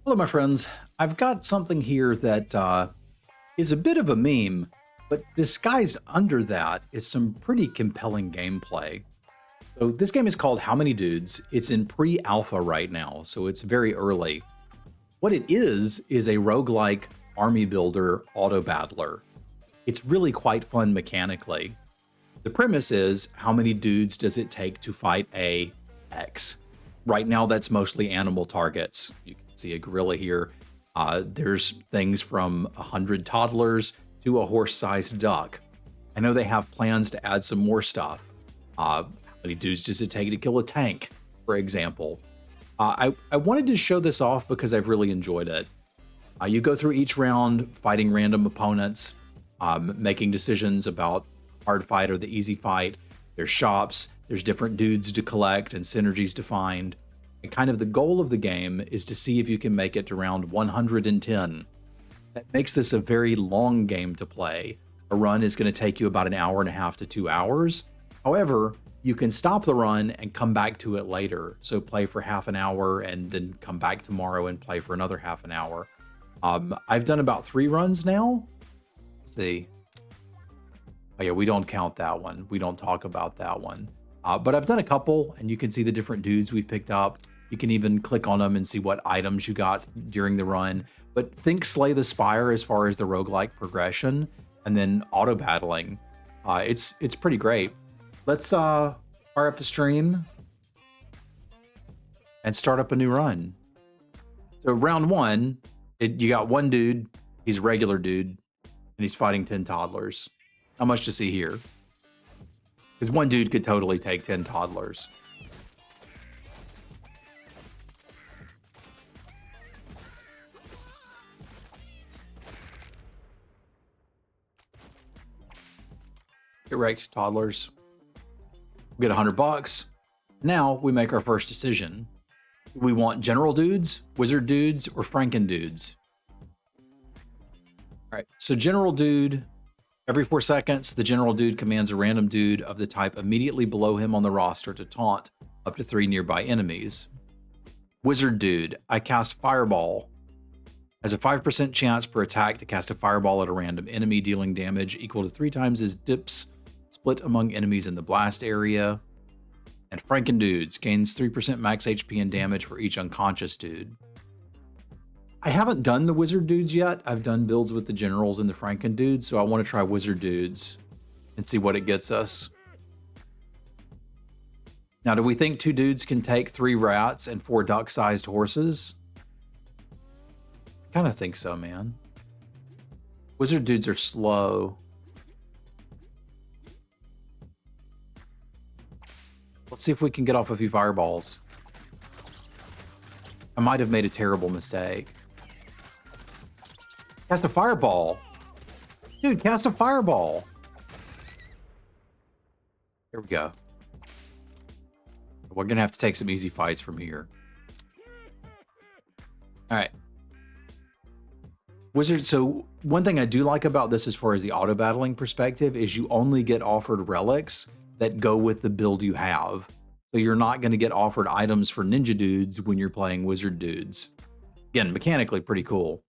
Hello, my friends. I've got something here that is a bit of a meme, but disguised under that is some pretty compelling gameplay. So, this game is called How Many Dudes? It's in pre alpha right now, so it's very early. What it is a roguelike army builder auto battler. It's really quite fun mechanically. The premise is how many dudes does it take to fight a X? Right now, that's mostly animal targets. You can see a gorilla here. There's things from 100 toddlers to a horse-sized duck. I know they have plans to add some more stuff. How many dudes does it take to kill a tank, for example? I wanted to show this off because I've really enjoyed it. You go through each round fighting random opponents, making decisions about hard fight or the easy fight. There's shops, there's different dudes to collect and synergies to find. And kind of the goal of the game is to see if you can make it to round 110. That makes this a very long game to play. A run is going to take you about an hour and a half to 2 hours. However, you can stop the run and come back to it later. So play for half an hour and then come back tomorrow and play for another half an hour. I've done about 3 runs now. Let's see. Oh yeah, we don't count that one. We don't talk about that one. But I've done a couple, and you can see the different dudes we've picked up. You can even click on them and see what items you got during the run. But think Slay the Spire as far as the roguelike progression, and then auto battling. It's pretty great. Let's fire up the stream and start up a new run. So round 1, you got one dude. He's a regular dude, and he's fighting 10 toddlers. How much to see here? Because one dude could totally take 10 toddlers. Get wrecked, toddlers. We get $100. Now we make our first decision. Do we want general dudes, wizard dudes, or Franken dudes? All right, so general dude. Every 4 seconds, the general dude commands a random dude of the type immediately below him on the roster to taunt up to 3 nearby enemies. Wizard dude, I cast Fireball. Has a 5% chance per attack to cast a fireball at a random enemy, dealing damage equal to 3 times his dips split among enemies in the blast area. And Franken dudes gains 3% max HP and damage for each unconscious dude. I haven't done the wizard dudes yet. I've done builds with the generals and the Franken dudes, so I want to try wizard dudes and see what it gets us. Now, do we think 2 dudes can take 3 rats and 4 duck-sized horses? I kind of think so, man. Wizard dudes are slow. Let's see if we can get off a few fireballs. I might have made a terrible mistake. Cast a fireball. Dude, cast a fireball. Here we go. We're going to have to take some easy fights from here. All right. Wizard, so one thing I do like about this as far as the auto battling perspective is you only get offered relics that go with the build you have. So you're not going to get offered items for ninja dudes when you're playing wizard dudes. Again, mechanically pretty cool.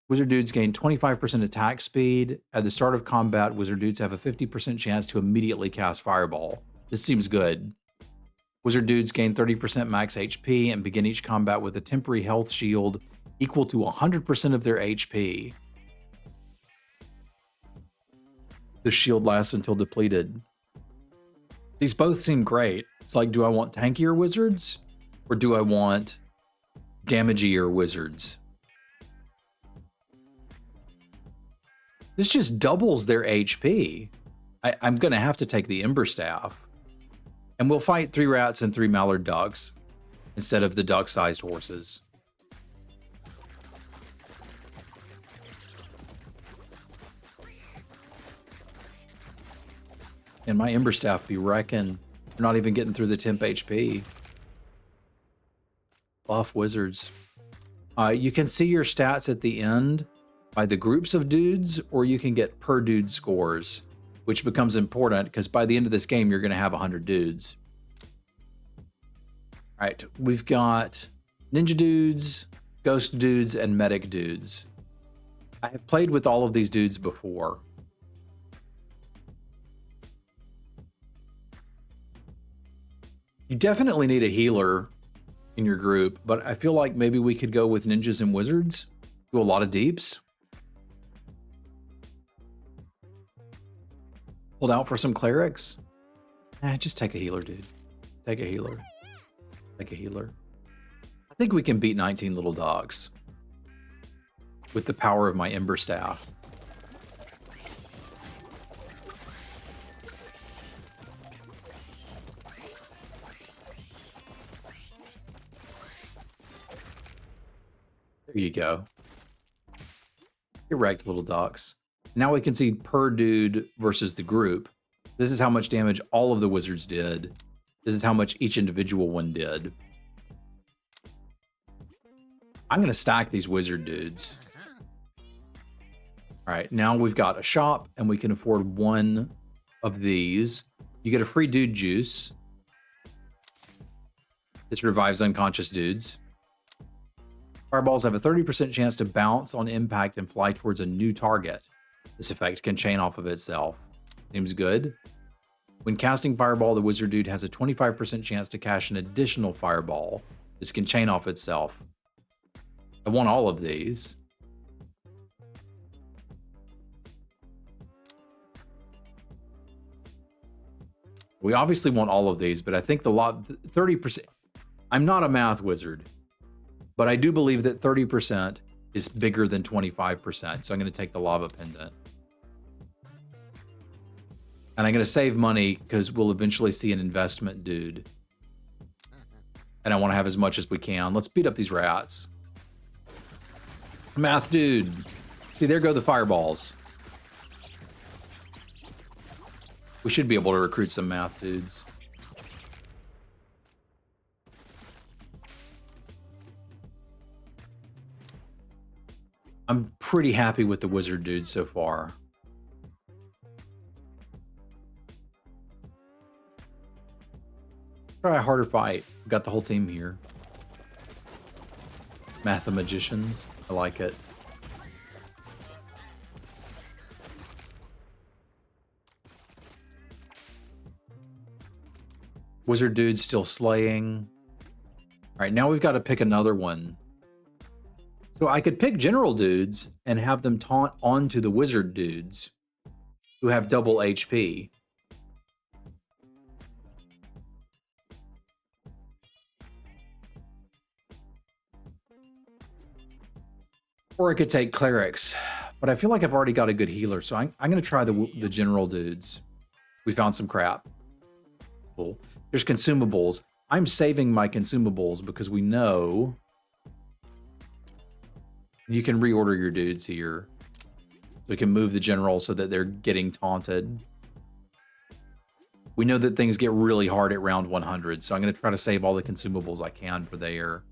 Wizard dudes gain 25% attack speed. At the start of combat, wizard dudes have a 50% chance to immediately cast Fireball. This seems good. Wizard dudes gain 30% max HP and begin each combat with a temporary health shield equal to 100% of their HP. The shield lasts until depleted. These both seem great. It's like, do I want tankier wizards or do I want damagier wizards? This just doubles their HP. I'm going to have to take the Ember Staff. And we'll fight 3 rats and 3 mallard ducks instead of the duck-sized horses. And my Ember Staff be wrecking. They're not even getting through the temp HP. Buff wizards. You can see your stats at the end by the groups of dudes, or you can get per dude scores, which becomes important because by the end of this game, you're going to have 100 dudes. All right, we've got ninja dudes, ghost dudes, and medic dudes. I have played with all of these dudes before. You definitely need a healer in your group, but I feel like maybe we could go with ninjas and wizards. Do a lot of deeps. Hold out for some clerics. Just take a healer, dude. Take a healer. Take a healer. I think we can beat 19 little dogs with the power of my Ember Staff. There you go. Get wrecked, little ducks. Now we can see per dude versus the group. This is how much damage all of the wizards did. This is how much each individual one did. I'm going to stack these wizard dudes. All right, now we've got a shop and we can afford one of these. You get a free dude juice. This revives unconscious dudes. Fireballs have a 30% chance to bounce on impact and fly towards a new target. This effect can chain off of itself. Seems good. When casting Fireball, the wizard dude has a 25% chance to cast an additional Fireball. This can chain off itself. I want all of these. We obviously want all of these, but I think the lot 30%. I'm not a math wizard, but I do believe that 30% is bigger than 25%. So I'm going to take the lava pendant. And I'm going to save money because we'll eventually see an investment dude. And I want to have as much as we can. Let's beat up these rats. Math dude. See, there go the fireballs. We should be able to recruit some math dudes. I'm pretty happy with the wizard dudes so far. Try a harder fight. We've got the whole team here. Mathemagicians. I like it. Wizard dude's still slaying. All right, now we've got to pick another one. So I could pick general dudes and have them taunt onto the wizard dudes who have double HP. Or I could take clerics, but I feel like I've already got a good healer, so I'm going to try the general dudes. We found some crap. Cool. There's consumables. I'm saving my consumables because we know you can reorder your dudes here. We can move the general so that they're getting taunted. We know that things get really hard at round 100, so I'm going to try to save all the consumables I can for there.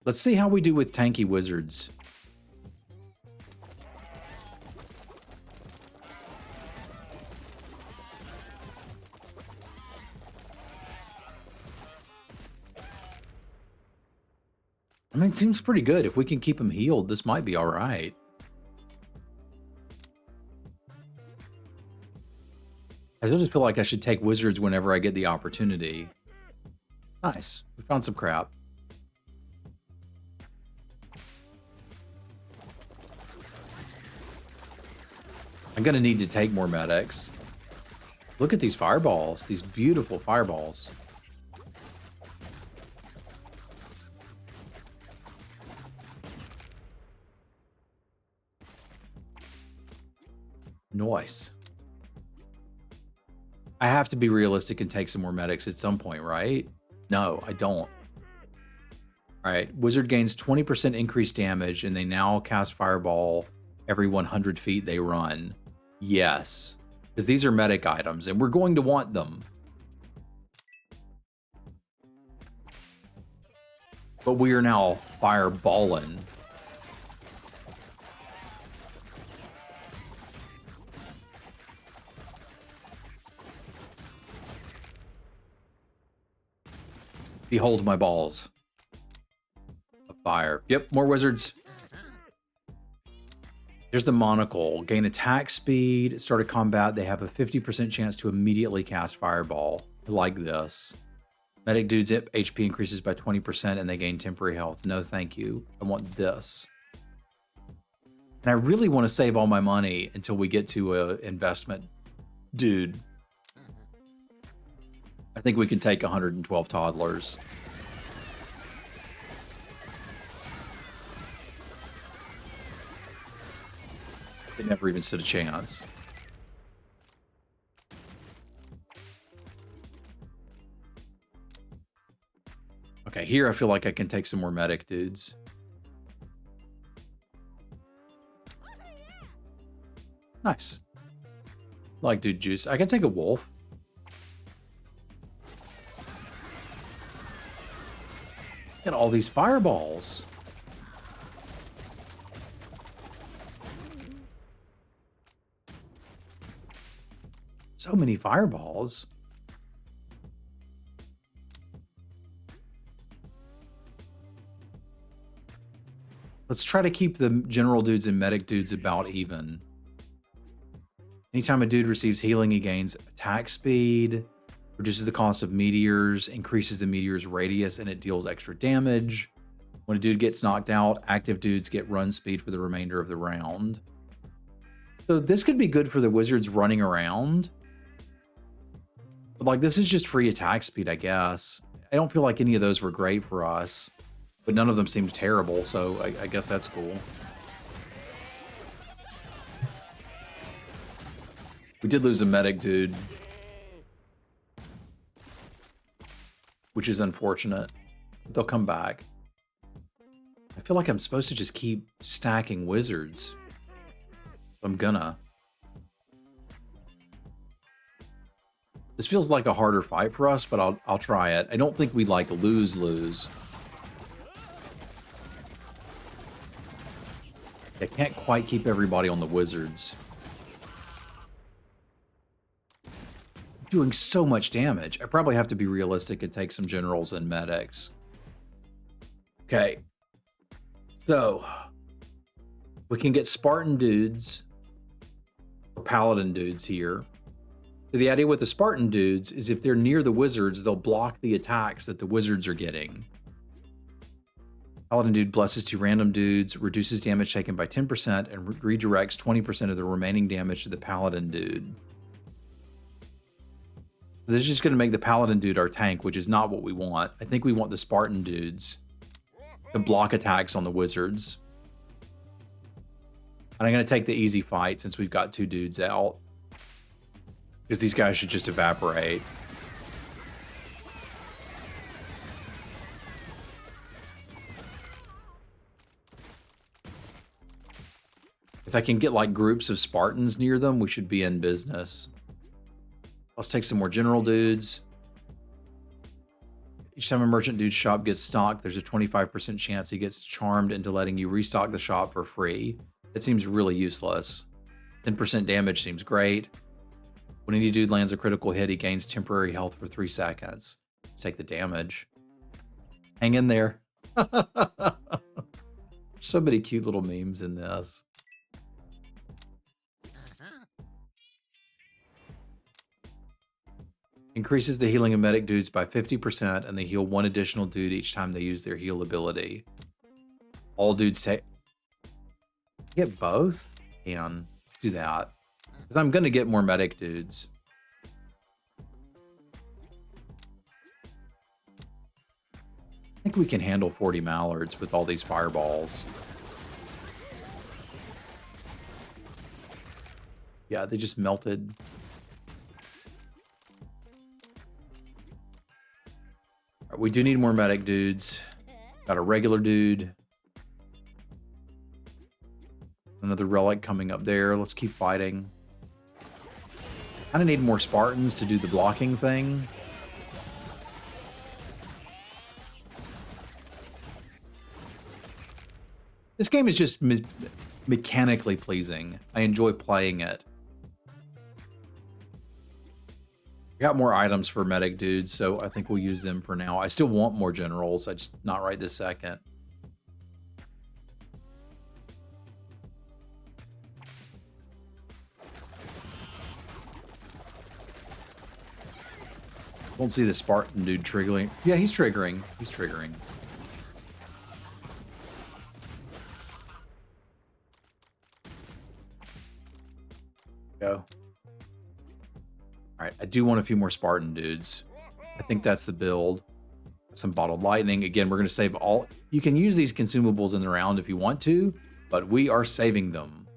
Let's see how we do with tanky wizards. I mean, it seems pretty good. If we can keep him healed, this might be all right. I still just feel like I should take wizards whenever I get the opportunity. Nice. We found some crap. I'm going to need to take more medics. Look at these fireballs. These beautiful fireballs. Nice. I have to be realistic and take some more medics at some point, right? No, I don't. All right. Wizard gains 20% increased damage, and they now cast Fireball every 100 feet they run. Yes, because these are medic items, and we're going to want them. But we are now fireballing. Behold my balls of Fire. Yep, more wizards. Here's the monocle. Gain attack speed. Start a combat. They have a 50% chance to immediately cast Fireball. I like this. Medic dude's HP increases by 20% and they gain temporary health. No, thank you. I want this. And I really want to save all my money until we get to an investment dude. I think we can take 112 toddlers. They never even stood a chance. Okay, here I feel like I can take some more medic dudes. Nice. Like dude juice. I can take a wolf. Get all these fireballs. So many fireballs. Let's try to keep the general dudes and medic dudes about even. Anytime a dude receives healing, he gains attack speed, reduces the cost of meteors, increases the meteor's radius, and it deals extra damage. When a dude gets knocked out, active dudes get run speed for the remainder of the round. So this could be good for the wizards running around. But like, this is just free attack speed, I guess. I don't feel like any of those were great for us, but none of them seemed terrible, so I guess that's cool. We did lose a medic dude, which is unfortunate. But they'll come back. I feel like I'm supposed to just keep stacking wizards. I'm gonna. This feels like a harder fight for us, but I'll try it. I don't think we like lose. I can't quite keep everybody on the wizards. Doing so much damage. I probably have to be realistic and take some generals and medics. Okay. So, we can get Spartan dudes or Paladin dudes here. So the idea with the Spartan dudes is if they're near the wizards, they'll block the attacks that the wizards are getting. Paladin dude blesses two random dudes, reduces damage taken by 10%, and redirects 20% of the remaining damage to the Paladin dude. This is just going to make the Paladin dude our tank, which is not what we want. I think we want the Spartan dudes to block attacks on the wizards. And I'm going to take the easy fight since we've got two dudes out. Because these guys should just evaporate. If I can get like groups of Spartans near them, we should be in business. Let's take some more general dudes. Each time a merchant dude's shop gets stocked, there's a 25% chance he gets charmed into letting you restock the shop for free. It seems really useless. 10% damage seems great. When any dude lands a critical hit, he gains temporary health for 3 seconds. Let's take the damage. Hang in there. So many cute little memes in this. Increases the healing of medic dudes by 50%, and they heal one additional dude each time they use their heal ability. All dudes take... Get both? And do that. Because I'm going to get more medic dudes. I think we can handle 40 mallards with all these fireballs. Yeah, they just melted. All right, we do need more medic dudes. Got a regular dude. Another relic coming up there. Let's keep fighting. Kind of need more Spartans to do the blocking thing. This game is just mechanically pleasing. I enjoy playing it. I got more items for medic dudes, so I think we'll use them for now. I still want more generals, I just not right this second. Don't see the Spartan dude triggering. Yeah, he's triggering. He's triggering. Go. All right, I do want a few more Spartan dudes. I think that's the build. Some bottled lightning. Again, we're going to save all. You can use these consumables in the round if you want to, but we are saving them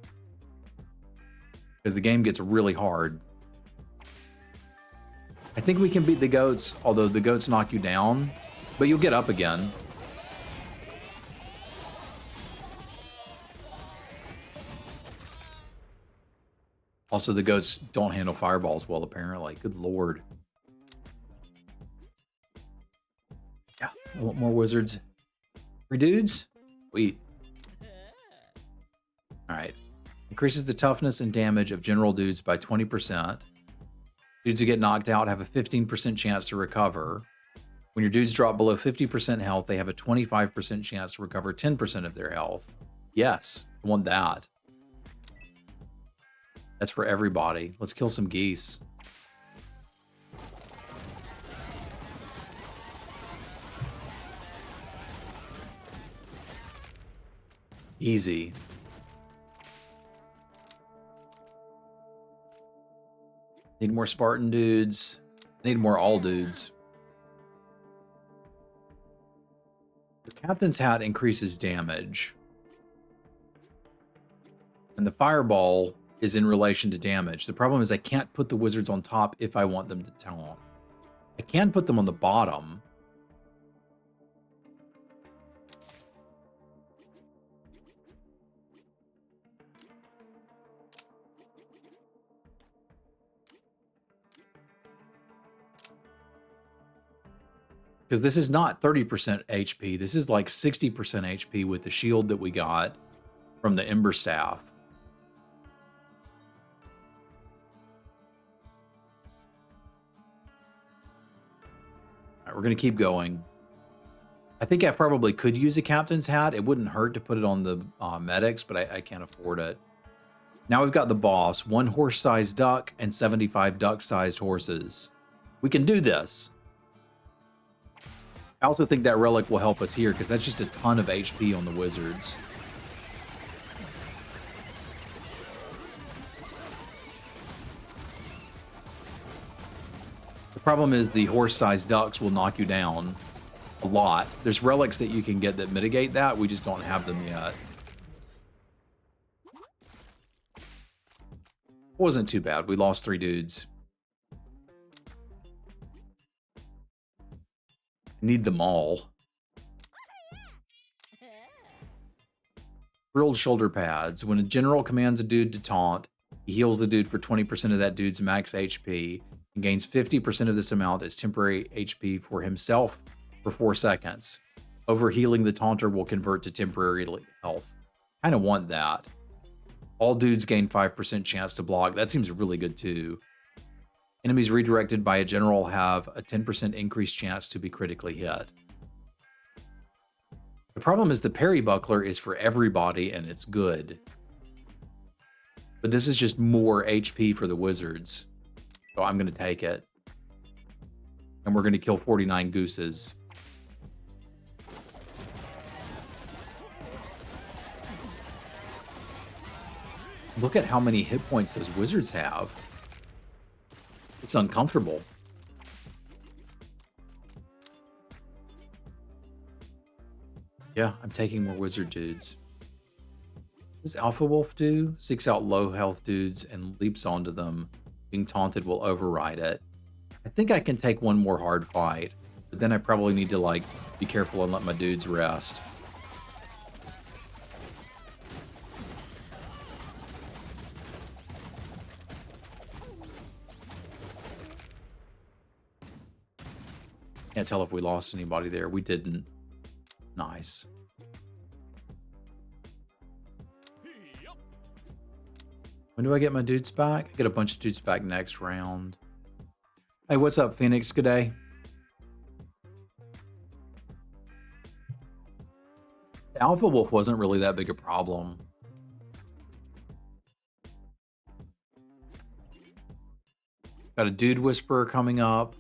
because the game gets really hard. I think we can beat the goats, although the goats knock you down, but you'll get up again. Also, the goats don't handle fireballs well, apparently. Good lord. Yeah, I want more wizards. 3 dudes? Sweet. Alright. Increases the toughness and damage of general dudes by 20%. Dudes who get knocked out have a 15% chance to recover. When your dudes drop below 50% health, they have a 25% chance to recover 10% of their health. Yes, I want that. That's for everybody. Let's kill some geese. Easy. Need more Spartan dudes. Need more all dudes. The captain's hat increases damage. And the fireball is in relation to damage. The problem is I can't put the wizards on top if I want them to taunt. I can put them on the bottom. Because this is not 30% HP. This is like 60% HP with the shield that we got from the Ember Staff. All right, we're going to keep going. I think I probably could use a captain's hat. It wouldn't hurt to put it on the medics, but I can't afford it. Now we've got the boss. 1 horse-sized duck and 75 duck-sized horses. We can do this. I also think that relic will help us here because that's just a ton of HP on the wizards. The problem is the horse-sized ducks will knock you down a lot. There's relics that you can get that mitigate that. We just don't have them yet. Wasn't too bad. We lost 3 dudes. Need them all. Frilled shoulder pads. When a general commands a dude to taunt, he heals the dude for 20% of that dude's max HP and gains 50% of this amount as temporary HP for himself for 4 seconds. Overhealing the taunter will convert to temporary health. Kind of want that. All dudes gain 5% chance to block. That seems really good too. Enemies redirected by a general have a 10% increased chance to be critically hit. The problem is the parry buckler is for everybody and it's good. But this is just more HP for the wizards. So I'm going to take it. And we're going to kill 49 gooses. Look at how many hit points those wizards have. It's uncomfortable. Yeah, I'm taking more wizard dudes. What does Alpha Wolf do? Seeks out low health dudes and leaps onto them. Being taunted will override it. I think I can take one more hard fight, but then I probably need to like be careful and let my dudes rest. Can't tell if we lost anybody there. We didn't. Nice. When do I get my dudes back? I get a bunch of dudes back next round. Hey, what's up, Phoenix? Good day. Alpha Wolf wasn't really that big a problem. Got a Dude Whisperer coming up.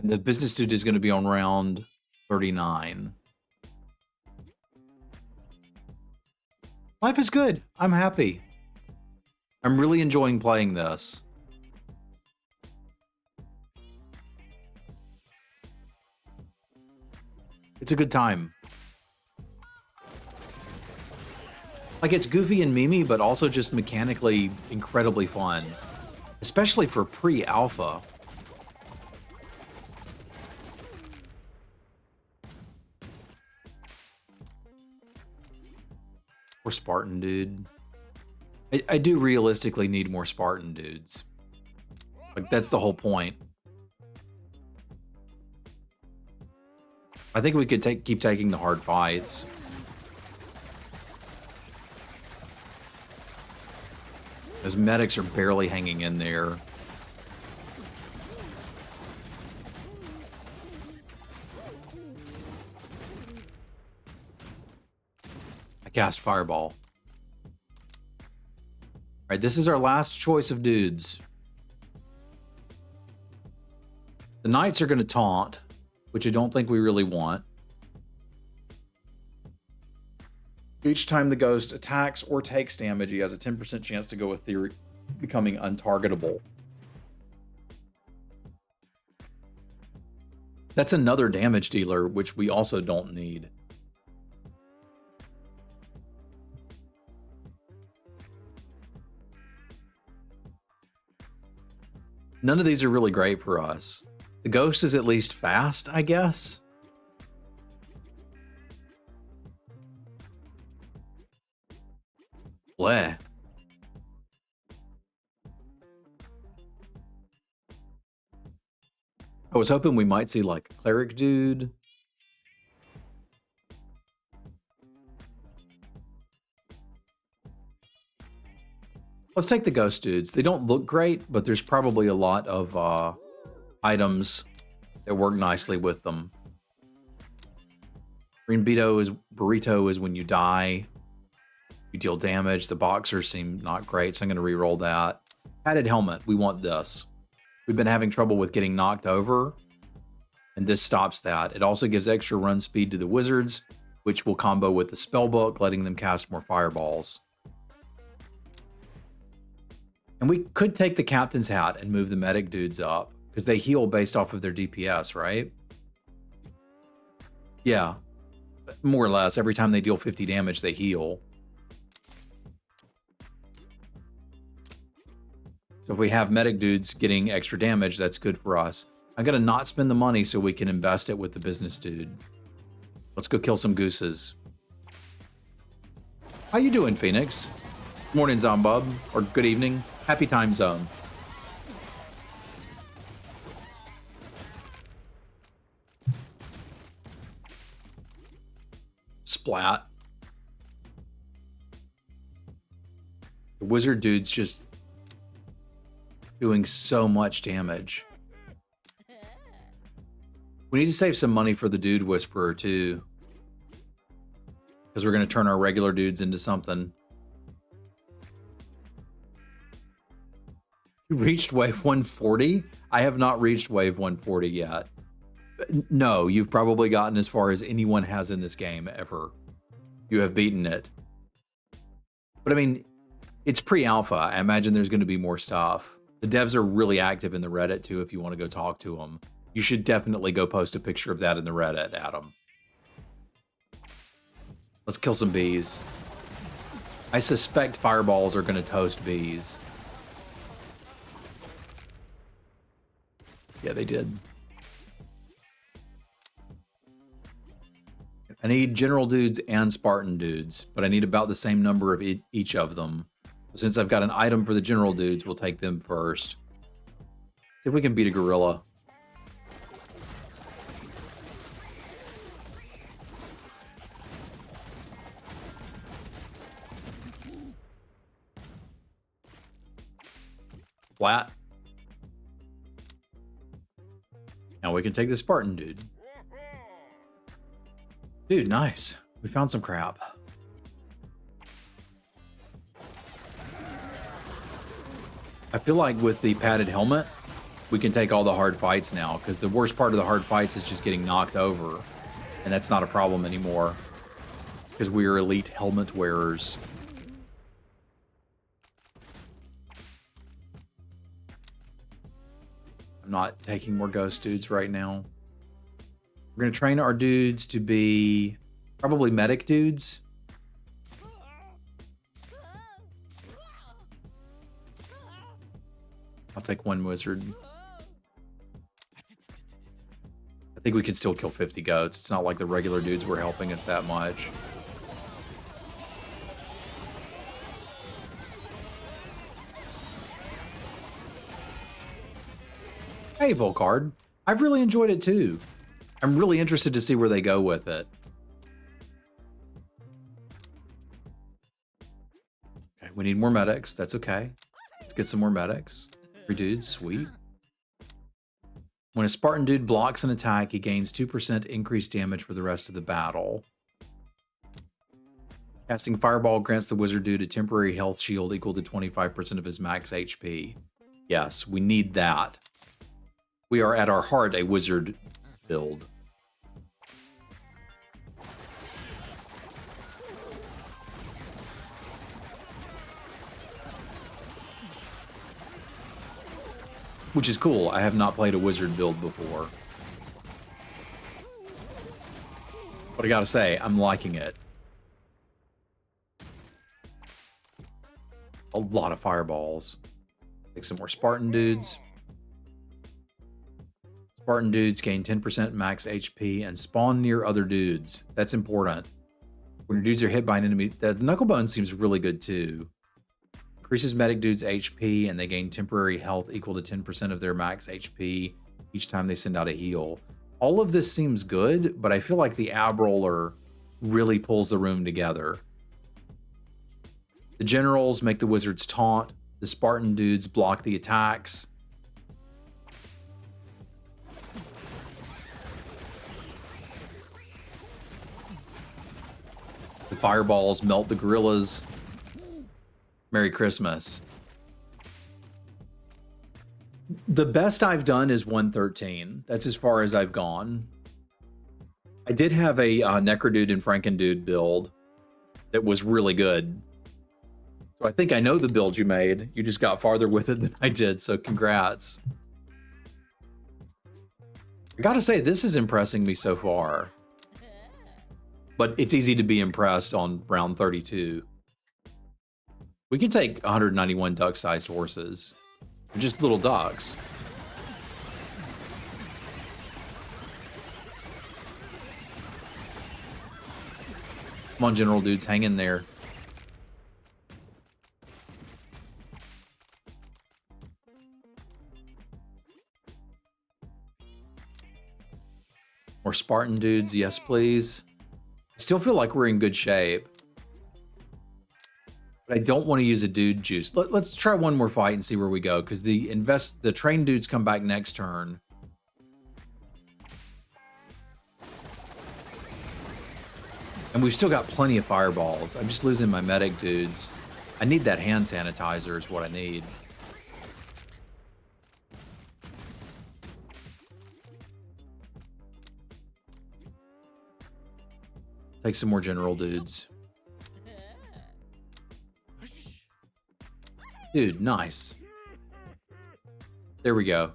And the business dude is going to be on round 39. Life is good. I'm happy. I'm really enjoying playing this. It's a good time. Like, it's goofy and memey, but also just mechanically incredibly fun. Especially for pre-alpha. Or Spartan dude. I do realistically need more Spartan dudes. Like, that's the whole point. I think we could keep taking the hard fights. Those medics are barely hanging in there. I cast Fireball. All right, this is our last choice of dudes. The Knights are going to taunt, which I don't think we really want. Each time the ghost attacks or takes damage, he has a 10% chance to go with theory, becoming untargetable. That's another damage dealer, which we also don't need. None of these are really great for us. The ghost is at least fast, I guess. Bleh. I was hoping we might see like a cleric dude. Let's take the ghost dudes. They don't look great, but there's probably a lot of items that work nicely with them. Green burrito is when you die. You deal damage. The boxers seem not great, so I'm going to re-roll that. Padded helmet. We want this. We've been having trouble with getting knocked over, and this stops that. It also gives extra run speed to the wizards, which will combo with the spell book, letting them cast more fireballs. And we could take the captain's hat and move the medic dudes up, because they heal based off of their DPS, right? Yeah. More or less. Every time they deal 50 damage, they heal. So if we have medic dudes getting extra damage, that's good for us. I'm going to not spend the money so we can invest it with the business dude. Let's go kill some gooses. How you doing, Phoenix? Morning, Zombub. Or good evening. Happy time zone. Splat. The wizard dude's just doing so much damage. We need to save some money for the dude whisperer too, because we're going to turn our regular dudes into something. You reached wave 140? I have not reached wave 140 yet. No, you've probably gotten as far as anyone has in this game ever. You have beaten it. But I mean, it's pre-alpha. I imagine there's going to be more stuff. The devs are really active in the Reddit too if you want to go talk to them. You should definitely go post a picture of that in the Reddit, Adam. Let's kill some bees. I suspect fireballs are going to toast bees. Yeah, they did. I need general dudes and Spartan dudes, but I need about the same number of each of them. Since I've got an item for the general dudes, we'll take them first. See if we can beat a gorilla. Flat. Now we can take the Spartan dude. Dude, nice. We found some crap. I feel like with the padded helmet, we can take all the hard fights now, because the worst part of the hard fights is just getting knocked over. And that's not a problem anymore, because we are elite helmet wearers. I'm not taking more ghost dudes right now. We're going to train our dudes to be probably medic dudes. I'll take one wizard. I think we can still kill 50 goats. It's not like the regular dudes were helping us that much. Hey, Volcard. I've really enjoyed it too. I'm really interested to see where they go with it. Okay, we need more medics. That's okay. Let's get some more medics. 3 dudes, sweet. When a Spartan dude blocks an attack, he gains 2% increased damage for the rest of the battle. Casting Fireball grants the wizard dude a temporary health shield equal to 25% of his max HP. Yes, we need that. We are at our heart a wizard build. Which is cool. I have not played a wizard build before. But I gotta say, I'm liking it. A lot of fireballs. Take some more Spartan dudes. Spartan dudes gain 10% max HP and spawn near other dudes. That's important. When your dudes are hit by an enemy, the Knucklebone seems really good too. Increases medic dudes' HP and they gain temporary health equal to 10% of their max HP each time they send out a heal. All of this seems good, but I feel like the Ab Roller really pulls the room together. The generals make the wizards taunt. The Spartan dudes block the attacks. The fireballs melt the gorillas. Merry Christmas. The best I've done is 113. That's as far as I've gone. I did have a Necrodude and Frankendude build that was really good. So I think I know the build you made. You just got farther with it than I did, so congrats. I gotta say, this is impressing me so far. But it's easy to be impressed on round 32. We can take 191 duck-sized horses. They're just little ducks. Come on, general dudes, hang in there. More Spartan dudes, yes please. I still feel like we're in good shape. But I don't want to use a dude juice. Let's try one more fight and see where we go, because the train dudes come back next turn. And we've still got plenty of fireballs. I'm just losing my medic dudes. I need that hand sanitizer is what I need. Take some more general dudes. Dude, nice. There we go.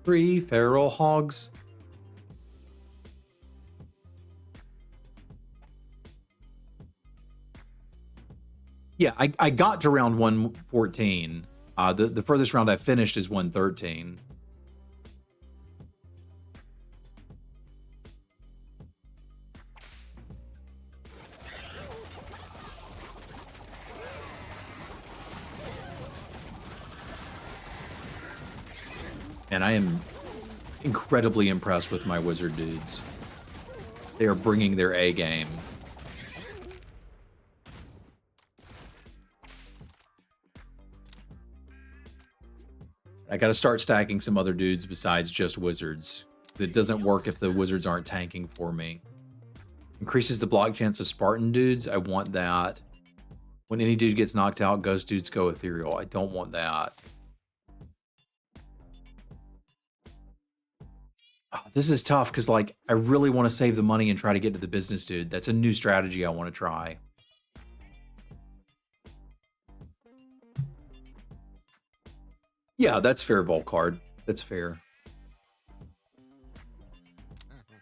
3 feral hogs. Yeah, I got to round 114. The furthest round I finished is 113. And I am incredibly impressed with my wizard dudes. They are bringing their A game. I gotta start stacking some other dudes besides just wizards. It doesn't work if the wizards aren't tanking for me. Increases the block chance of Spartan dudes. I want that. When any dude gets knocked out, ghost dudes go ethereal. I don't want that. Oh, this is tough because, like, I really want to save the money and try to get to the business dude. That's a new strategy I want to try. Yeah, that's fair, Vault card. That's fair.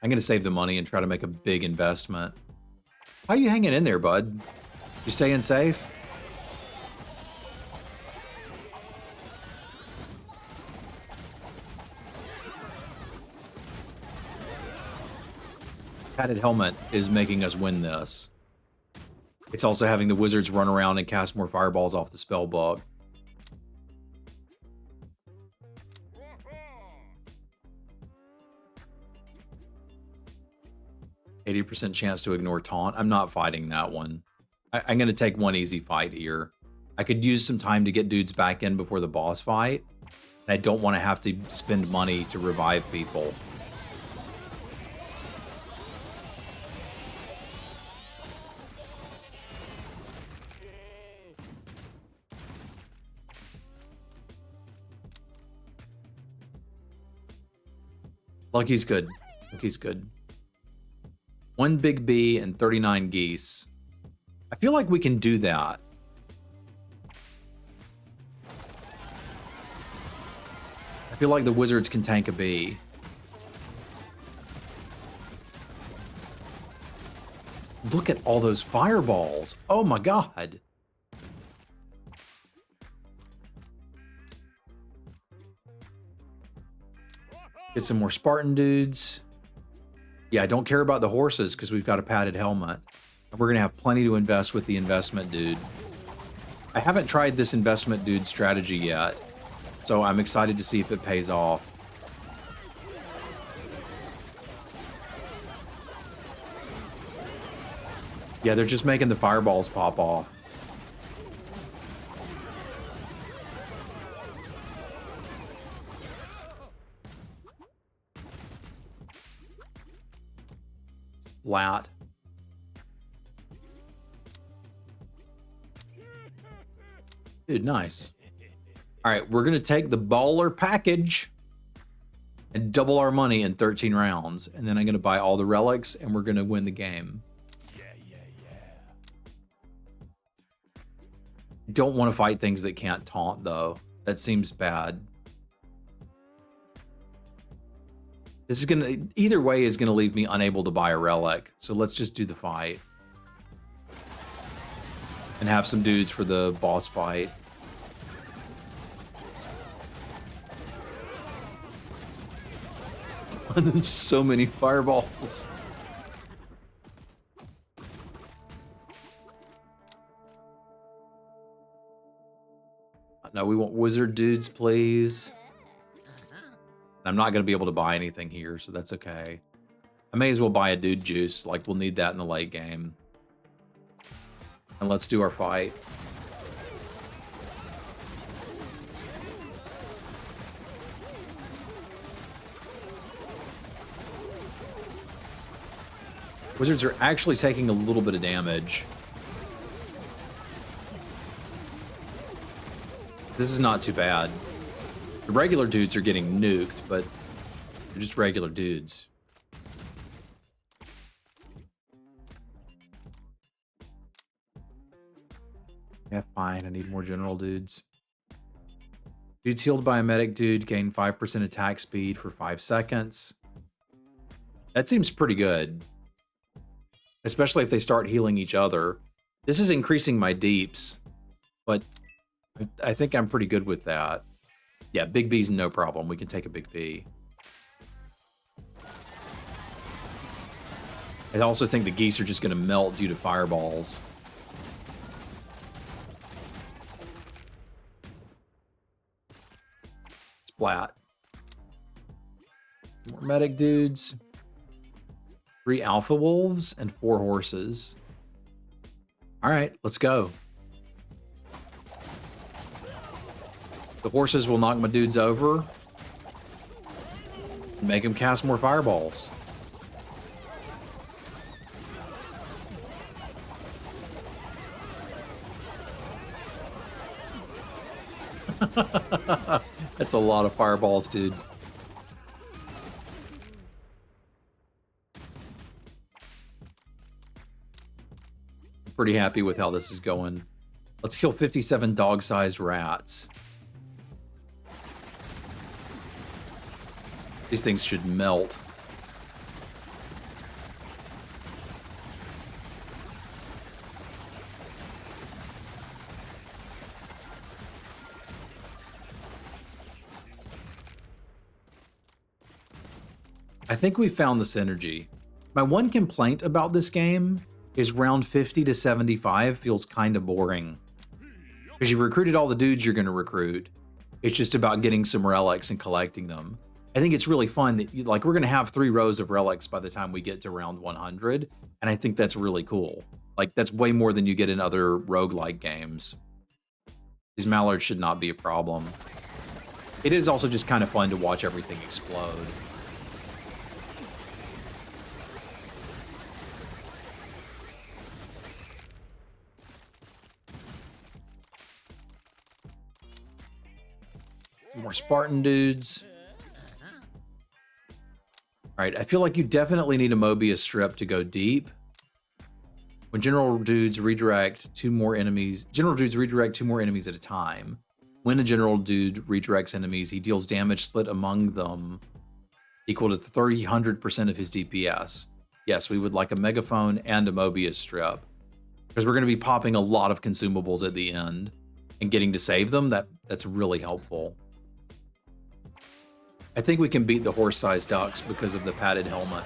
I'm going to save the money and try to make a big investment. How you hanging in there, bud? You staying safe? Padded helmet is making us win this. It's also having the wizards run around and cast more fireballs off the spell book. %80 chance to ignore taunt. I'm not fighting that one. I'm going to take one easy fight here. I could use some time to get dudes back in before the boss fight. And I don't want to have to spend money to revive people. Lucky's good. Lucky's good. 1 big bee and 39 geese. I feel like we can do that. I feel like the wizards can tank a bee. Look at all those fireballs. Oh my god. Get some more Spartan dudes. Yeah, I don't care about the horses because we've got a padded helmet. We're going to have plenty to invest with the investment dude. I haven't tried this investment dude strategy yet, so I'm excited to see if it pays off. Yeah, they're just making the fireballs pop off. Splat. Dude, nice. All right, we're going to take the baller package and double our money in 13 rounds. And then I'm going to buy all the relics and we're going to win the game. Don't want to fight things that can't taunt, though. That seems bad. This is going to, either way is going to leave me unable to buy a relic. So let's just do the fight. And have some dudes for the boss fight. There's so many fireballs. No, we want wizard dudes, please. I'm not going to be able to buy anything here, so that's okay. I may as well buy a dude juice. Like, we'll need that in the late game. And let's do our fight. Wizards are actually taking a little bit of damage. This is not too bad. The regular dudes are getting nuked, but they're just regular dudes. Yeah, fine. I need more general dudes. Dudes healed by a medic dude gain 5% attack speed for 5 seconds. That seems pretty good. Especially if they start healing each other. This is increasing my deeps, but I think I'm pretty good with that. Yeah, big B's no problem. We can take a big B. I also think the geese are just going to melt due to fireballs. Splat. More medic dudes. 3 alpha wolves and 4 horses. All right, let's go. The horses will knock my dudes over. Make them cast more fireballs. That's a lot of fireballs, dude. Pretty happy with how this is going. Let's kill 57 dog-sized rats. These things should melt. I think we found the synergy. My one complaint about this game is round 50 to 75 feels kind of boring. Because you've recruited all the dudes you're going to recruit. It's just about getting some relics and collecting them. I think it's really fun that we're going to have 3 rows of relics by the time we get to round 100. And I think that's really cool. Like, that's way more than you get in other roguelike games. These mallards should not be a problem. It is also just kind of fun to watch everything explode. Some more Spartan dudes. All right, I feel like you definitely need a Mobius strip to go deep. When general dudes redirect 2 more enemies, at a time. When a general dude redirects enemies, he deals damage split among them equal to 300% of his DPS. Yes, we would like a megaphone and a Mobius strip. Because we're going to be popping a lot of consumables at the end. And getting to save them, that's really helpful. I think we can beat the horse-sized ducks because of the padded helmet.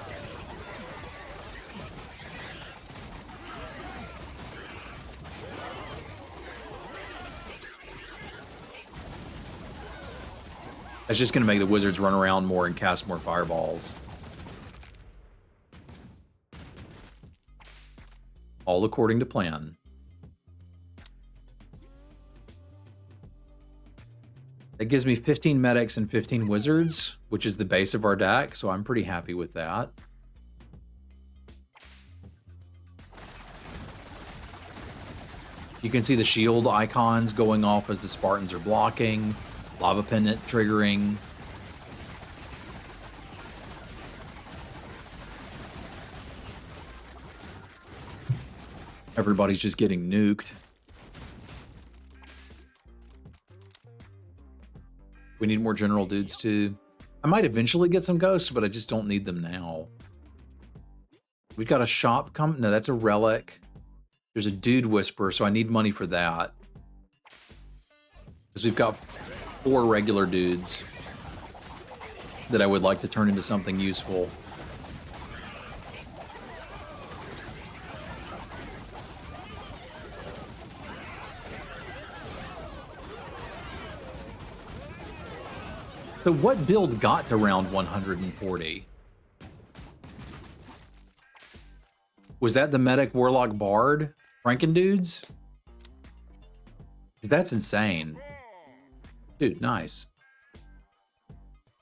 That's just going to make the wizards run around more and cast more fireballs. All according to plan. That gives me 15 medics and 15 wizards, which is the base of our deck, so I'm pretty happy with that. You can see the shield icons going off as the Spartans are blocking, lava pendant triggering. Everybody's just getting nuked. We need more general dudes too. I might eventually get some ghosts, but I just don't need them now. We've got a shop come. No, that's a relic. There's a dude whisperer, so I need money for that. Because we've got 4 regular dudes that I would like to turn into something useful. So what build got to round 140? Was that the Medic Warlock Bard Frankendudes? Because that's insane. Dude, nice.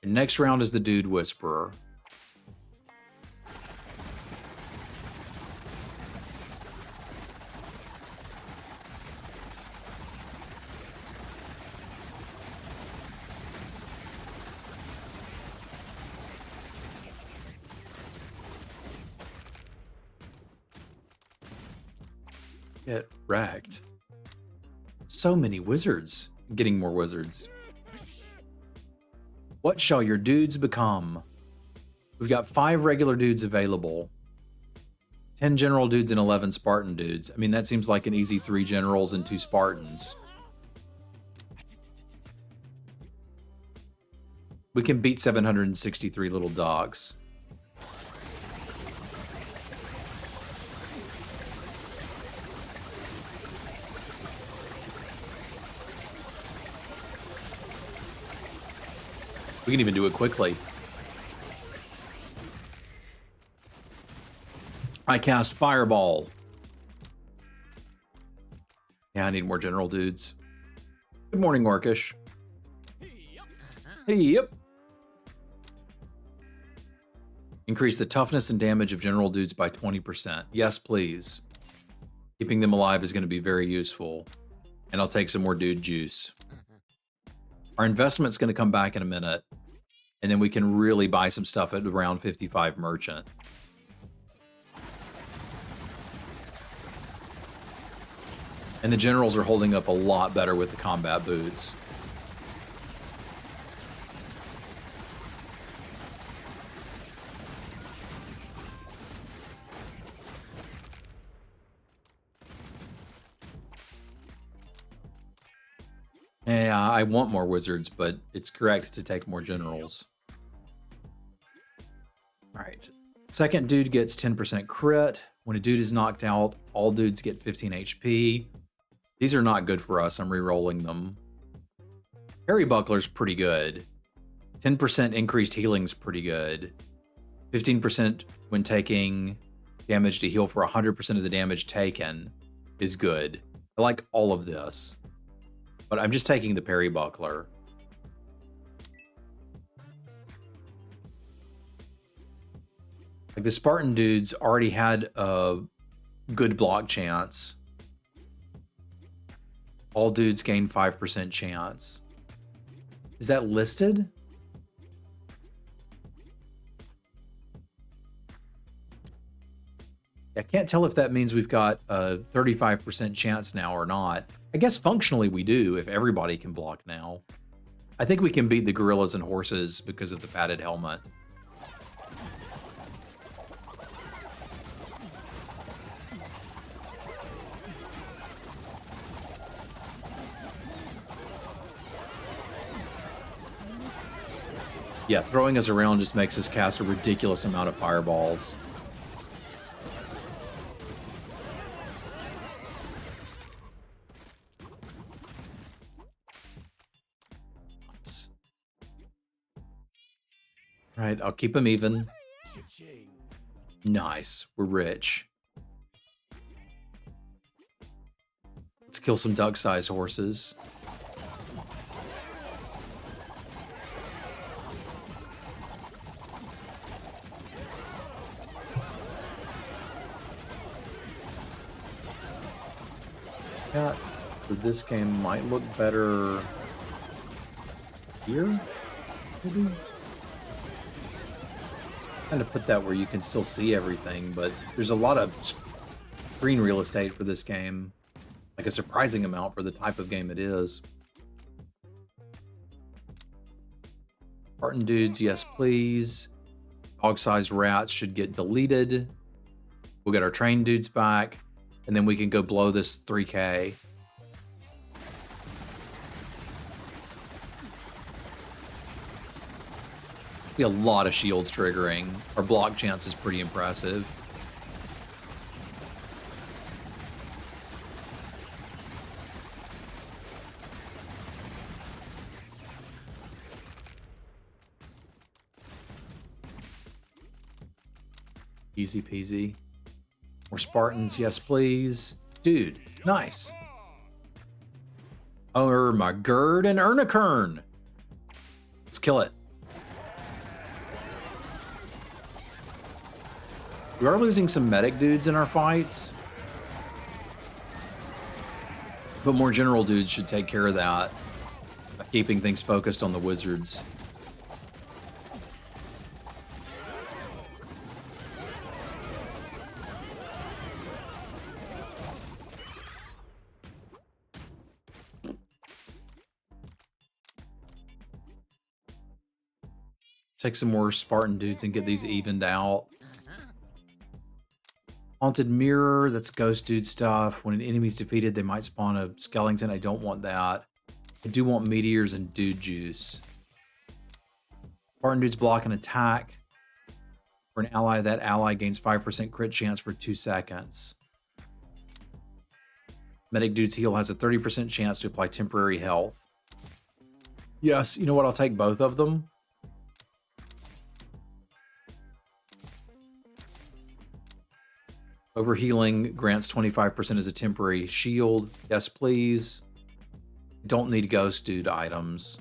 And next round is the Dude Whisperer. Get wrecked. So many wizards. Getting more wizards. What shall your dudes become? We've got 5 regular dudes available. 10 general dudes and 11 Spartan dudes. I mean, that seems like an easy 3 generals and 2 Spartans. We can beat 763 little dogs. We can even do it quickly. I cast Fireball. Yeah, I need more general dudes. Good morning, Orcish. Hey, yep. Increase the toughness and damage of general dudes by 20%. Yes, please. Keeping them alive is going to be very useful. And I'll take some more dude juice. Our investment's going to come back in a minute, and then we can really buy some stuff at around 55 merchant. And the generals are holding up a lot better with the combat boots. Yeah, I want more wizards, but it's correct to take more generals. All right. Second dude gets 10% crit. When a dude is knocked out, all dudes get 15 HP. These are not good for us. I'm re-rolling them. Parry Buckler's pretty good. 10% increased healing's pretty good. 15% when taking damage to heal for 100% of the damage taken is good. I like all of this. But I'm just taking the Parry Buckler. Like the Spartan dudes already had a good block chance. All dudes gain 5% chance. Is that listed? I can't tell if that means we've got a 35% chance now or not. I guess functionally we do if everybody can block now. I think we can beat the gorillas and horses because of the padded helmet. Yeah, throwing us around just makes us cast a ridiculous amount of fireballs. Nice. All right, I'll keep them even. Nice, we're rich. Let's kill some duck-sized horses. For this game might look better here, maybe? Kind of put that where you can still see everything, but there's a lot of screen real estate for this game. Like a surprising amount for the type of game it is. Spartan dudes, yes please. Dog-sized rats should get deleted. We'll get our trained dudes back, and then we can go blow this 3K. Be a lot of shields triggering. Our block chance is pretty impressive. Easy peasy. More Spartans, yes please. Dude, nice. Oh my Gerd and Ernikern. Let's kill it. We are losing some medic dudes in our fights. But more general dudes should take care of that by keeping things focused on the wizards. Take some more Spartan dudes and get these evened out. Haunted Mirror, that's ghost dude stuff. When an enemy's defeated, they might spawn a skeleton. I don't want that. I do want meteors and dude juice. Spartan dudes block an attack. For an ally, that ally gains 5% crit chance for 2 seconds. Medic dude's heal has a 30% chance to apply temporary health. Yes, you know what? I'll take both of them. Overhealing grants 25% as a temporary shield. Yes, please. Don't need ghost dude items.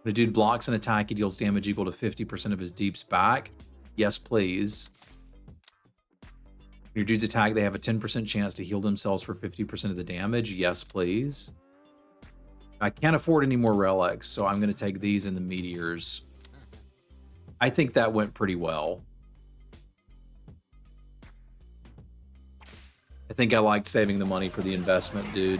When a dude blocks an attack, he deals damage equal to 50% of his deeps back. Yes, please. When your dudes attack, they have a 10% chance to heal themselves for 50% of the damage. Yes, please. I can't afford any more relics, so I'm going to take these and the meteors. I think that went pretty well. I think I liked saving the money for the investment, dude.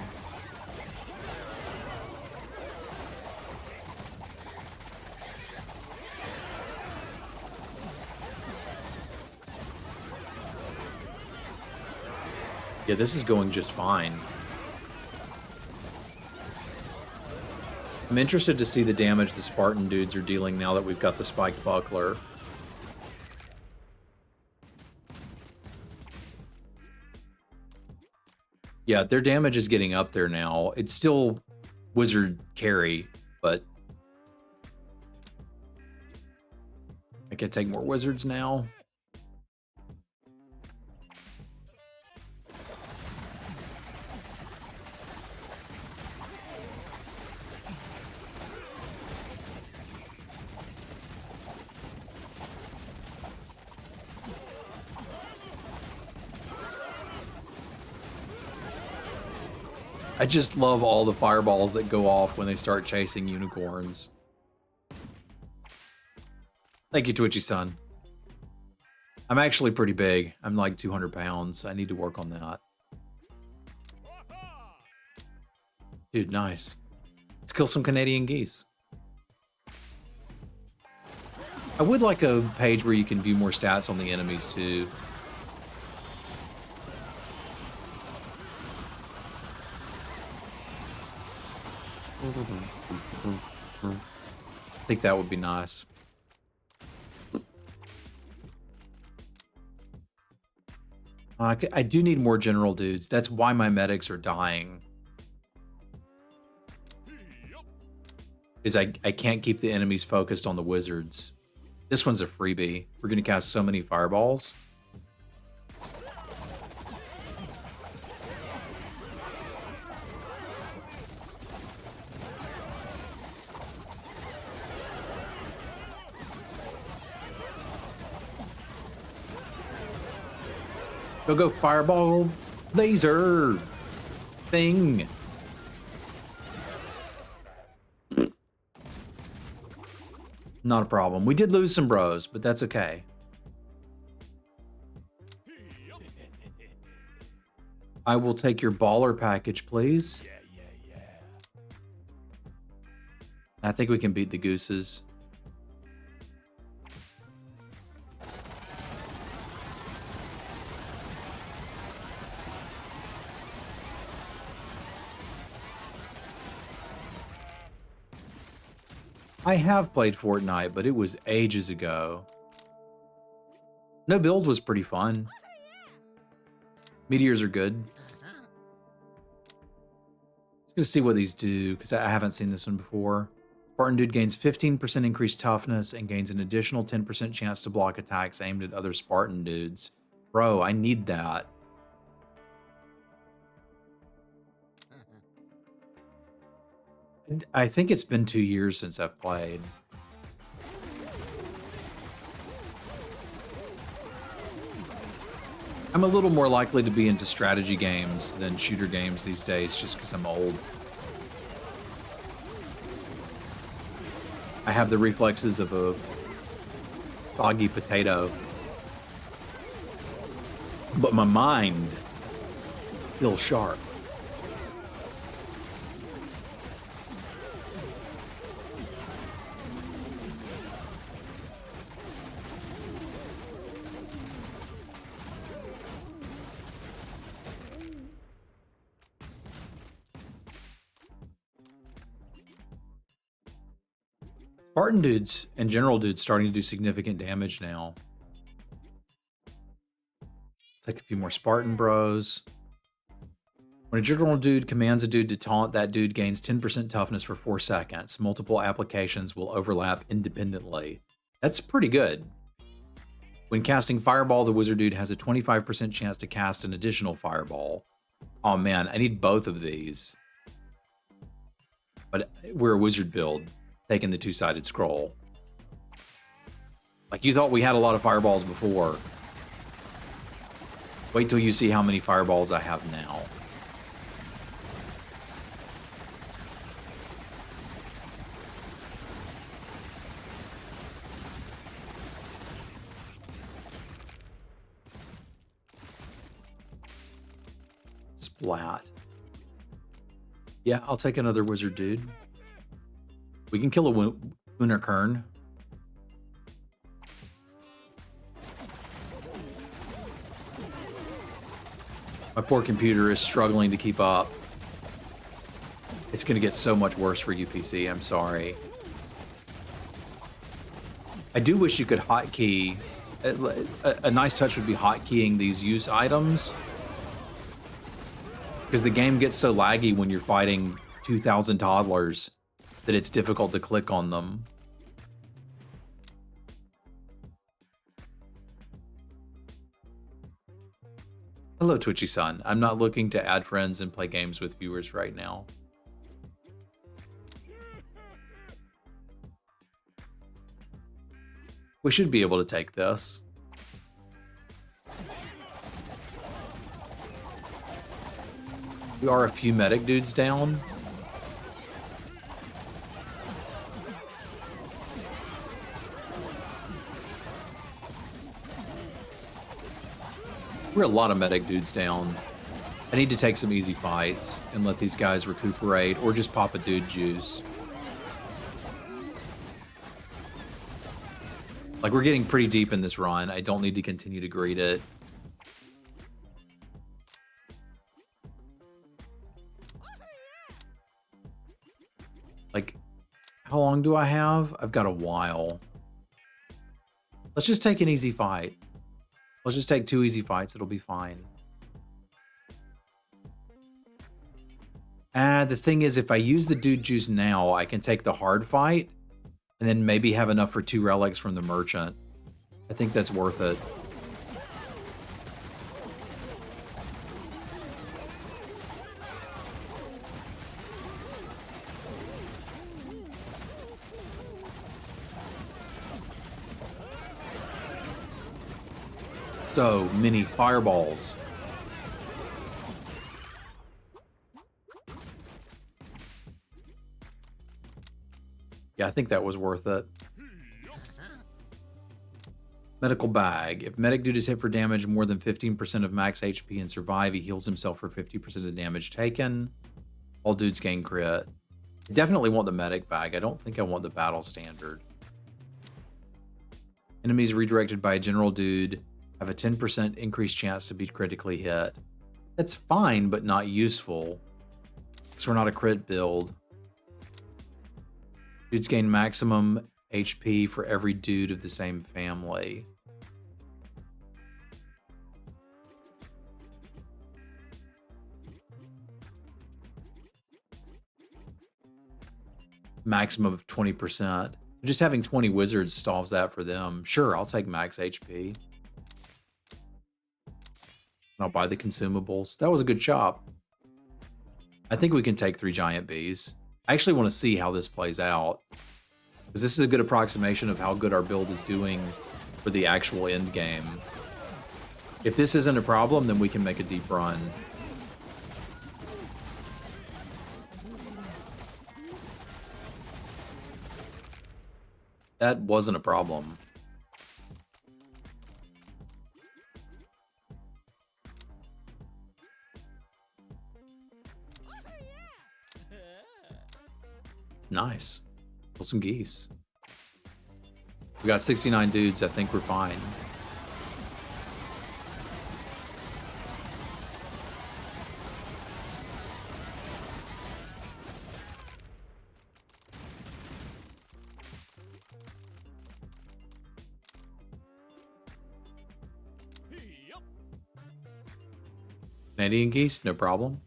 Yeah, this is going just fine. I'm interested to see the damage the Spartan dudes are dealing now that we've got the spiked buckler. Yeah, their damage is getting up there now. It's still wizard carry, but I can take more wizards now. I just love all the fireballs that go off when they start chasing unicorns. Thank you, Twitchy Son. I'm actually pretty big. I'm like 200 pounds. I need to work on that. Dude, nice. Let's kill some Canadian geese. I would like a page where you can view more stats on the enemies too. I think that would be nice. I do need more general dudes. That's why my medics are dying. Is I can't keep the enemies focused on the wizards. This one's a freebie. We're going to cast so many fireballs. Go fireball laser thing. Not a problem. We did lose some bros, but that's okay. I will take your baller package, please. Yeah. I think we can beat the gooses. I have played Fortnite, but it was ages ago. No build was pretty fun. Meteors are good. Just gonna see what these do, because I haven't seen this one before. Spartan Dude gains 15% increased toughness and gains an additional 10% chance to block attacks aimed at other Spartan dudes. Bro, I need that. I think it's been 2 years since I've played. I'm a little more likely to be into strategy games than shooter games these days, just because I'm old. I have the reflexes of a soggy potato. But my mind feels sharp. Spartan dudes and general dudes starting to do significant damage now. Let's take a few more Spartan bros. When a general dude commands a dude to taunt, that dude gains 10% toughness for 4 seconds. Multiple applications will overlap independently. That's pretty good. When casting Fireball, the wizard dude has a 25% chance to cast an additional Fireball. Oh man, I need both of these. But we're a wizard build, taking the 2-sided scroll. Like you thought we had a lot of fireballs before. Wait till you see how many fireballs I have now. splat. Yeah, I'll take another wizard dude. We can kill a Winterkern. My poor computer is struggling to keep up. It's going to get so much worse for UPC. I'm sorry. I do wish you could hotkey. A nice touch would be hotkeying these use items, because the game gets so laggy when you're fighting 2,000 toddlers that it's difficult to click on them. Hello, Twitchy-san. I'm not looking to add friends and play games with viewers right now. We should be able to take this. We are a few medic dudes down. We're a lot of medic dudes down. I need to take some easy fights and let these guys recuperate, or just pop a dude juice. Like, we're getting pretty deep in this run. I don't need to continue to greet it. Like, how long do I have? I've got a while. Let's just take an easy fight. Let's just take 2 easy fights. It'll be fine. The thing is, if I use the dude juice now, I can take the hard fight and then maybe have enough for 2 relics from the merchant. I think that's worth it. So many fireballs. Yeah, I think that was worth it. Medical bag. If medic dude is hit for damage more than 15% of max HP and survive, he heals himself for 50% of the damage taken. All dudes gain crit. I definitely want the medic bag. I don't think I want the battle standard. Enemies redirected by a general dude have a 10% increased chance to be critically hit. That's fine, but not useful, because we're not a crit build. Dudes gain maximum HP for every dude of the same family. Maximum of 20%. Just having 20 wizards solves that for them. Sure, I'll take max HP. I'll buy the consumables. That was a good shop. I think we can take 3 giant bees. I actually want to see how this plays out, because this is a good approximation of how good our build is doing for the actual end game. If this isn't a problem, then we can make a deep run. That wasn't a problem. Nice. Kill some geese. We got 69 dudes. I think we're fine. Canadian geese, no problem.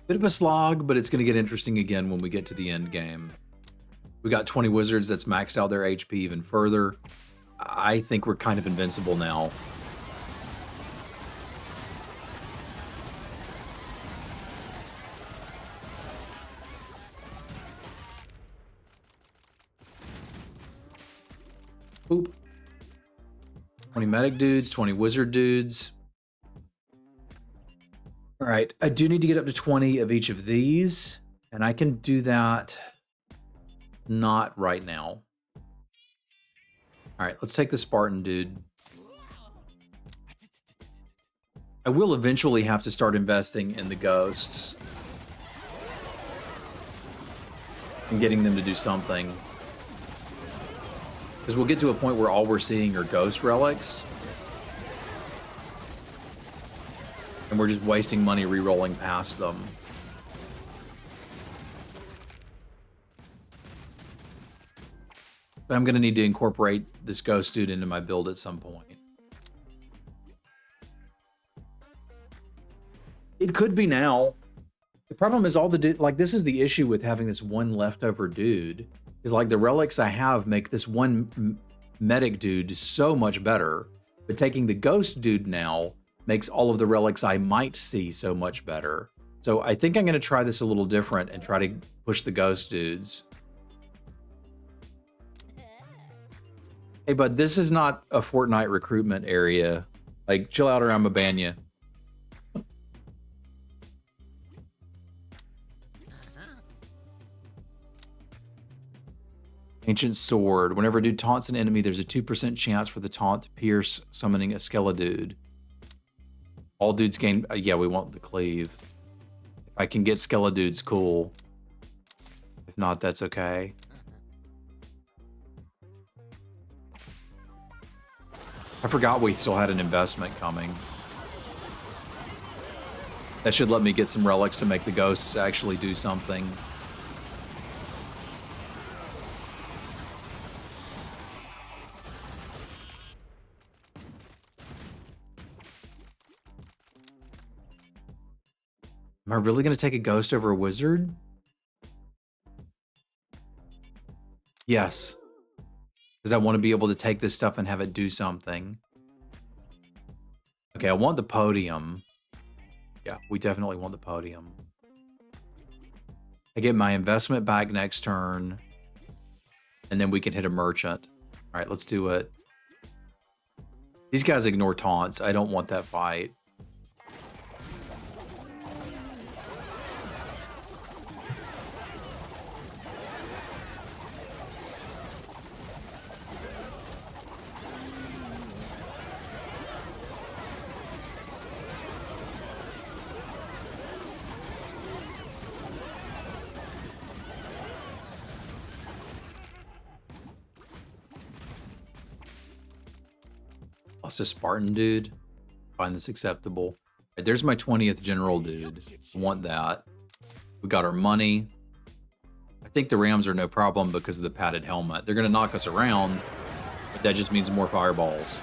Bit of a slog, but it's going to get interesting again when we get to the end game. We got 20 wizards that's maxed out their HP even further. I think we're kind of invincible now. Boop. 20 medic dudes, 20 wizard dudes. All right, I do need to get up to 20 of each of these, and I can do that not right now. All right, let's take the Spartan dude. I will eventually have to start investing in the ghosts and getting them to do something. Because we'll get to a point where all we're seeing are ghost relics. And we're just wasting money re-rolling past them. But I'm going to need to incorporate this ghost dude into my build at some point. It could be now. The problem is all the like this is the issue with having this one leftover dude is like the relics I have make this one medic dude so much better, but taking the ghost dude now makes all of the relics I might see so much better. So I think I'm going to try this a little different and try to push the ghost dudes. Hey bud, this is not a Fortnite recruitment area. Like chill out or I'm gonna ban you. Ancient Sword. Whenever a dude taunts an enemy, there's a 2% chance for the taunt to pierce, summoning a Skeledude. All dudes gain... yeah, we want the cleave. If I can get Skeledudes, cool. If not, that's okay. I forgot we still had an investment coming. That should let me get some relics to make the ghosts actually do something. Am I really going to take a ghost over a wizard? Yes. Because I want to be able to take this stuff and have it do something. Okay, I want the podium. Yeah, we definitely want the podium. I get my investment back next turn. And then we can hit a merchant. All right, let's do it. These guys ignore taunts. I don't want that fight. A Spartan dude. Find this acceptable. Right, there's my 20th general dude. I want that. We got our money. I think the Rams are no problem because of the padded helmet. They're going to knock us around, but that just means more fireballs.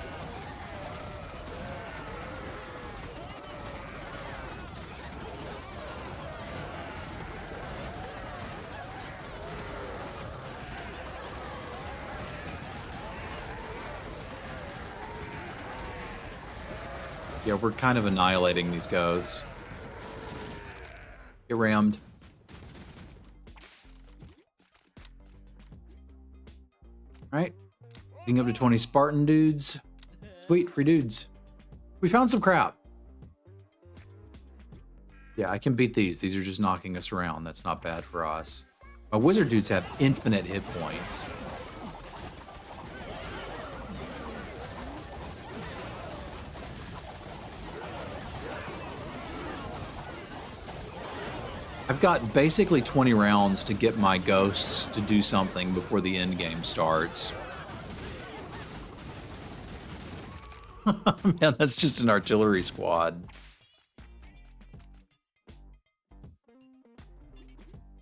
Yeah, we're kind of annihilating these ghosts. Get rammed. Alright. Getting up to 20 Spartan dudes. Sweet, free dudes. We found some crap. Yeah, I can beat these. These are just knocking us around. That's not bad for us. My wizard dudes have infinite hit points. I've got basically 20 rounds to get my ghosts to do something before the end game starts. Man, that's just an artillery squad.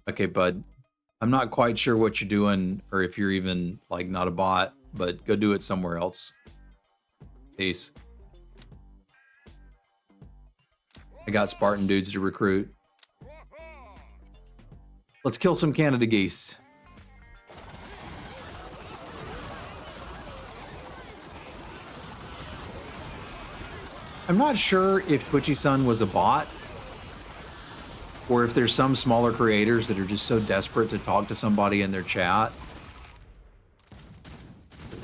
Okay, bud. I'm not quite sure what you're doing or if you're even, like, not a bot, but go do it somewhere else. Peace. I got Spartan dudes to recruit. Let's kill some Canada geese. I'm not sure if Twitchy Sun was a bot, or if there's some smaller creators that are just so desperate to talk to somebody in their chat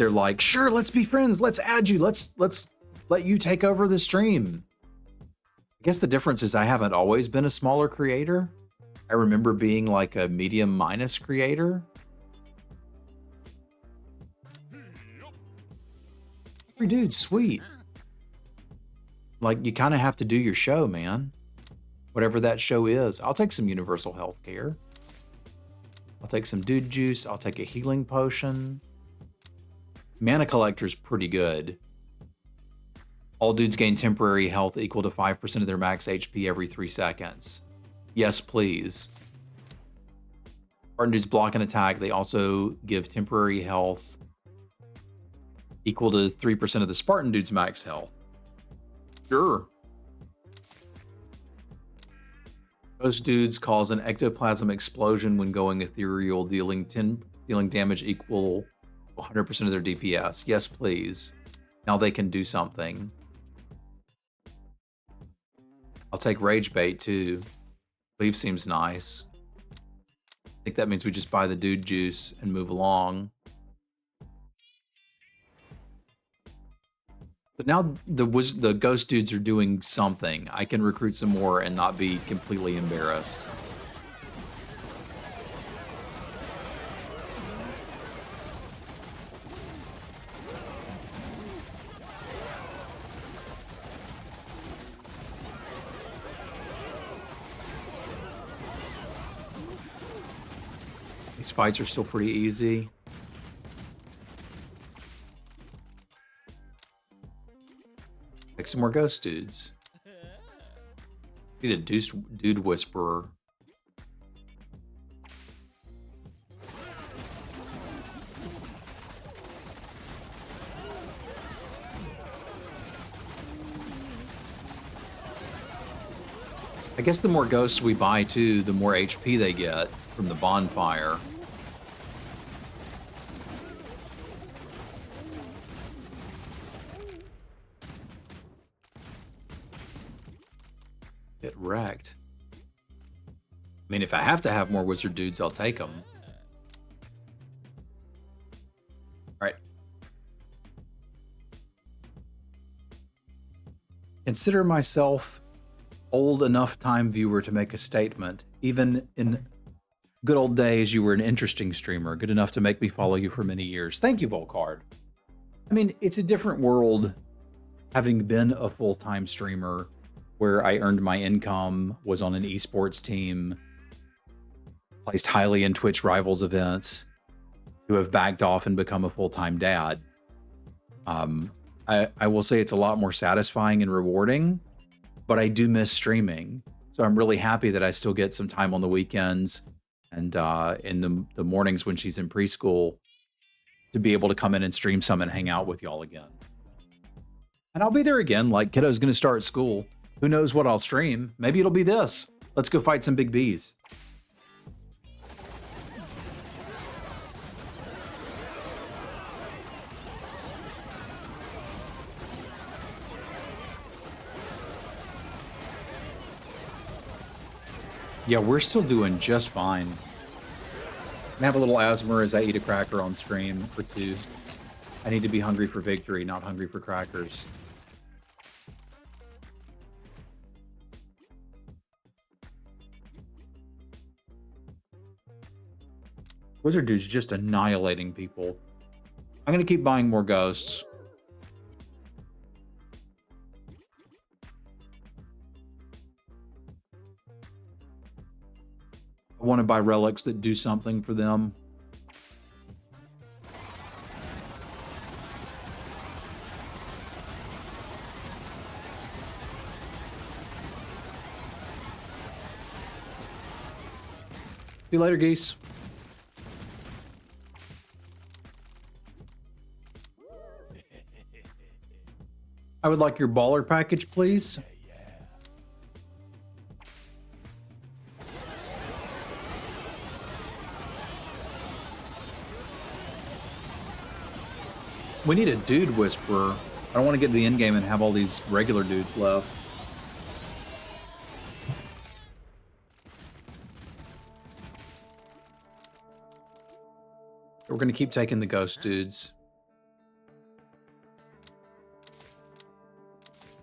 they're like, sure, let's be friends. Let's add you. Let's let you take over the stream. I guess the difference is I haven't always been a smaller creator. I remember being like a medium minus creator. Dude, sweet. Like, you kind of have to do your show, man. Whatever that show is. I'll take some universal health care. I'll take some dude juice. I'll take a healing potion. Mana collector's pretty good. All dudes gain temporary health equal to 5% of their max HP every 3 seconds. Yes, please. Spartan dudes block an attack. They also give temporary health equal to 3% of the Spartan dude's max health. Sure. Ghost dudes cause an ectoplasm explosion when going ethereal, dealing damage equal to 100% of their DPS. Yes, please. Now they can do something. I'll take Rage Bait too. Leave seems nice. I think that means we just buy the dude juice and move along. But now the ghost dudes are doing something. I can recruit some more and not be completely embarrassed. These fights are still pretty easy. Like some more ghost dudes. Need a dude whisperer. I guess the more ghosts we buy too, the more HP they get from the bonfire. Get wrecked. I mean, if I have to have more wizard dudes, I'll take them. All right. Consider myself old enough time viewer to make a statement. Even in good old days, you were an interesting streamer, good enough to make me follow you for many years. Thank you, Volcard. I mean, it's a different world having been a full-time streamer where I earned my income, was on an esports team, placed highly in Twitch Rivals events, to have backed off and become a full-time dad. I will say it's a lot more satisfying and rewarding, but I do miss streaming. So I'm really happy that I still get some time on the weekends and in the mornings when she's in preschool to be able to come in and stream some and hang out with y'all again. And I'll be there again, like kiddo's gonna start school. Who knows what I'll stream? Maybe it'll be this. Let's go fight some big bees. Yeah, we're still doing just fine. I have a little asthma as I eat a cracker on stream or two. I need to be hungry for victory, not hungry for crackers. Wizard dude's just annihilating people. I'm gonna keep buying more ghosts. I want to buy relics that do something for them. See you later, geese. I would like your baller package, please. We need a dude whisperer. I don't want to get to the end game and have all these regular dudes left. We're going to keep taking the ghost dudes.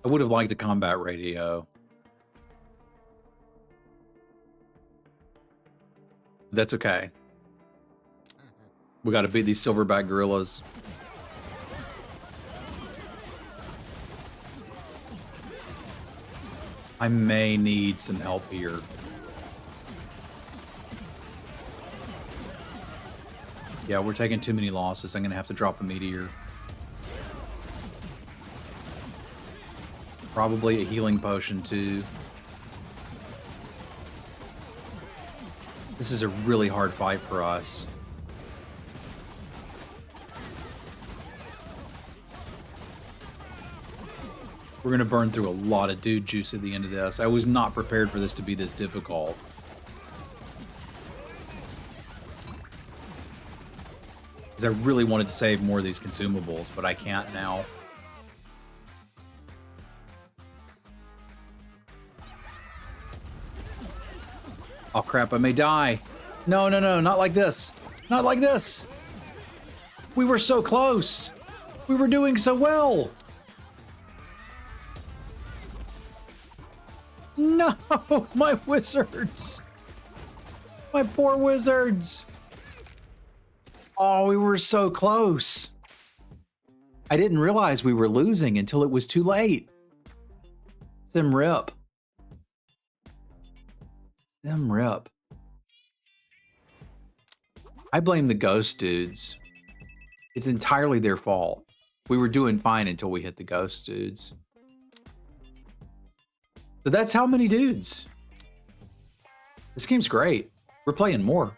I would have liked a combat radio. That's okay. We got to beat these silverback gorillas. I may need some help here. Yeah, we're taking too many losses. I'm going to have to drop a meteor. Probably a healing potion, too. This is a really hard fight for us. We're going to burn through a lot of dude juice at the end of this. I was not prepared for this to be this difficult. Because I really wanted to save more of these consumables, but I can't now. Oh crap, I may die. No, no, no, not like this. Not like this. We were so close. We were doing so well. No, my wizards. My poor wizards. Oh, we were so close. I didn't realize we were losing until it was too late. Sim rip. Sim rip. I blame the ghost dudes. It's entirely their fault. We were doing fine until we hit the ghost dudes. So that's how many dudes. This game's great. We're playing more.